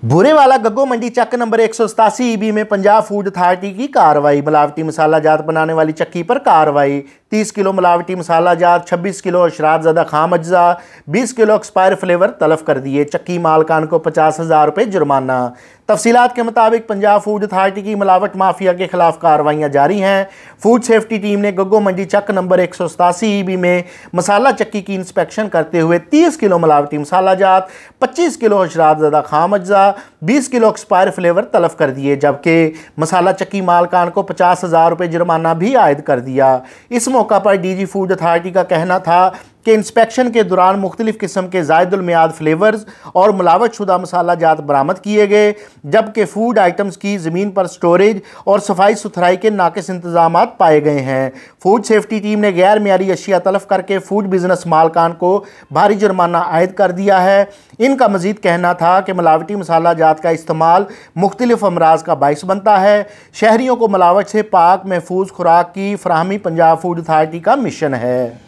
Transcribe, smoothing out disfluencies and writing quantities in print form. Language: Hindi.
भूरेवाला गग्गो मंडी चक नंबर 187 ईबी में पंजाब फूड अथॉरिटी की कार्रवाई। मिलावटी मसाला जात बनाने वाली चक्की पर कार्रवाई। 30 किलो मिलावटी मसाला जात, 26 किलो अशराबज़दा खाम अज्जा, 20 किलो एक्सपायर फ्लेवर तलब कर दिए। चक्की मालकान को 50,000 रुपये जुर्माना। तफसीलात के मुताबिक पंजाब फूड अथॉरिटी की मिलावट माफिया के खिलाफ कार्रवाइयाँ जारी हैं। फूड सेफ्टी टीम ने गग्गो मंडी चक नंबर 187 ईबी में मसाला चक्की की इंस्पेक्शन करते हुए 30 किलो मिलावटी मसाला जात, 25 किलो अशराबज़दा खाम अज्जा, 20 किलो एक्सपायर फ्लेवर तलब कर दिए, जबकि मसाला चक्की मालकान को 50,000 रुपये जुर्माना भी आयद कर दिया। इस मौका पर डीजी फूड अथॉरिटी का कहना था कि इंस्पेक्शन के दौरान मुख्तलिफ किस्म के ज़ायदुल मियाद फ्लेवर्स और मिलावट शुदा मसाला जात बरामद किए गए, जबकि फूड आइटम्स की ज़मीन पर स्टोरेज और सफाई सुथराई के नाकिस इंतजाम पाए गए हैं। फूड सेफ्टी टीम ने गैर मियारी अशिया तलफ करके फूड बिजनेस मालकान को भारी जुर्माना आयद कर दिया है। इनका मजीद कहना था कि मिलावटी मसाला जात का इस्तेमाल मुख्तलिफ अमराज का बाइस बनता है। शहरियों को मिलावट से पाक महफूज खुराक की फराहमी पंजाब फूड अथॉरिटी का मिशन है।